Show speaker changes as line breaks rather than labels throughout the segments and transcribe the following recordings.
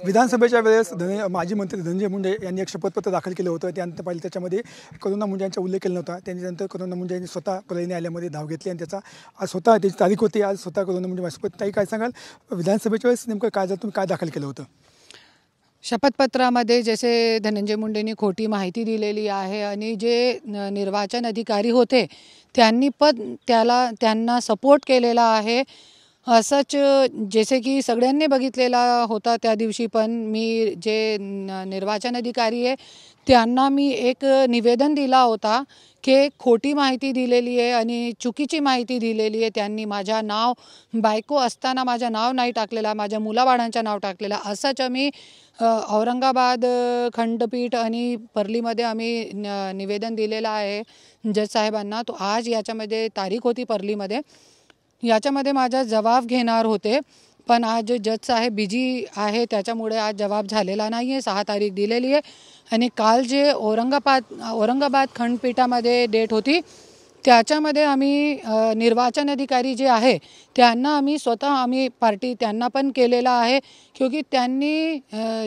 विधानसभेच्या वेळेस माजी मंत्री धनंजय मुंडे यांनी एक शपथपत्र दाखल केलं होतं. त्यानंतर पाहिलं त्याच्यामध्ये करुणा मुंडे यांचा उल्लेख केला नव्हता. त्यानंतर करुणा मुंडे यांनी स्वतः परळी न्यायालयामध्ये धाव घेतली आणि त्याचा आज स्वतः त्याची तारीख होती. आज स्वतः करुणा मुंडे शपथ काय सांगाल विधानसभेच्या वेळेस नेमकं काय तुम्ही काय दाखल केलं होतं?
शपथपत्रामध्ये जसे धनंजय मुंडेंनी खोटी माहिती दिलेली आहे आणि जे निर्वाचन अधिकारी होते त्यांनी पण त्यांना सपोर्ट केलेला आहे. असंच जसे की सगळ्यांनी बघितलेला होता त्या दिवशी पण मी जे निर्वाचन अधिकारी आहे त्यांना मी एक निवेदन दिला होता की खोटी माहिती दिलेली आहे आणि चुकीची माहिती दिलेली आहे. त्यांनी माझ्या नाव बायको असताना माझं नाव नाही टाकलेलं, माझ्या मुलाबाळांचं नाव टाकलेलं. असंच आम्ही औरंगाबाद खंडपीठ आणि परलीमध्ये आम्ही निवेदन दिलेलं आहे जज साहेबांना. तो आज याच्यामध्ये तारीख होती परलीमध्ये, याच्यामध्ये माझा जबाब घेणार होते पण आज जज साहेब बिजी आहे त्याच्यामुळे आज जबाब झालेला नाही आहे. 6 तारीख दिलेली आहे आणि काल जे औरंगाबाद खंडपीठामध्ये डेट होती त्याच्यामध्ये आम्ही निर्वाचन अधिकारी जे आहे त्यांना आम्ही स्वतः पार्टी त्यांना पण केलेला आहे क्योंकि त्यांनी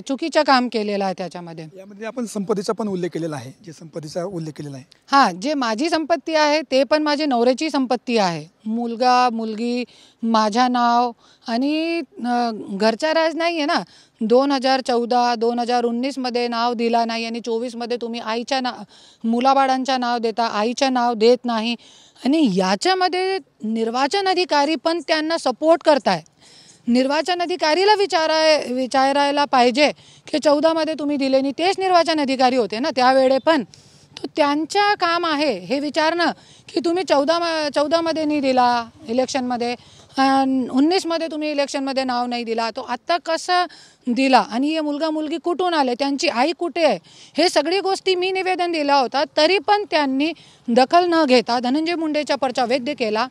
चुकीचं काम केलेलं आहे. त्याच्यामध्ये
यामध्ये आपण संपत्तीचा पण उल्लेख केलेला आहे, जे संपत्तीचा उल्लेख केलेला आहे.
हां, जे माझी संपत्ती आहे ते पण माझे नवऱ्याची संपत्ती आहे. मुलगा मुलगी माझा नाव आणि घरचा राज नाही आहे ना. 2014 2019 मध्ये नाव दिला नाही आणि 24 मध्ये तुम्ही आईच्या मुलाबाळांचं नाव देता, आईचं नाव देत नाही आणि याच्यामध्ये निर्वाचन अधिकारी पण त्यांना सपोर्ट करताय. निर्वाचन अधिकारीला विचारायला पाहिजे की 14 मध्ये तुम्ही दिले नाही, तेच निर्वाचन अधिकारी होते ना त्यावेळे पण. तो त्यांचं काम आहे हे विचारणं की तुम्ही 14 मध्ये नाही दिला इलेक्शनमध्ये, 19 मध्ये तुम्ही इलेक्शनमध्ये नाव नाही दिला, तो आत्ता कसं दिला आणि हे मुलगा मुलगी कुठून आले, त्यांची आई कुठे आहे, हे सगळी गोष्टी मी निवेदन दिला होता. तरी पण त्यांनी दखल न घेता धनंजय मुंडेचा पर्चा वैध केला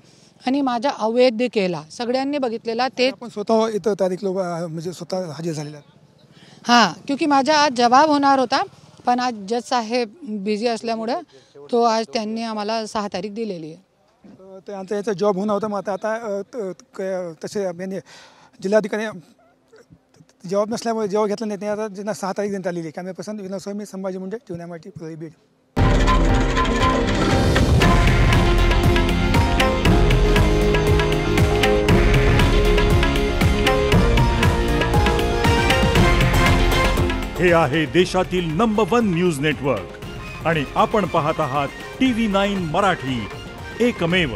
आणि माझा अवैध केला. सगळ्यांनी बघितलेला ते
आपण स्वतः इथं तारीख म्हणजे स्वतः हजर झालेला.
हां, क्योंकि माझा आज जबाब होणार होता पण आज जज साहेब बिझी असल्यामुळे तो आज त्यांनी आम्हाला 6 तारीख दिलेली आहे.
त्यांचा याचा जॉब होणार होता. मग आता तसे म्हणजे जिल्हाधिकारी जॉब नसल्यामुळे जॉब घेतला नाही. आता ज्यांना 6 तारीख देण्यात आलेली आहे. कॅमेरापर्सन विनोद स्वामी, संभाजी मुंडे, TVNI परळी बीड.
हे आहे देशातील नंबर 1 न्यूज नेटवर्क आणि आपण पाहत आहात TV9 मराठी, एकमेव.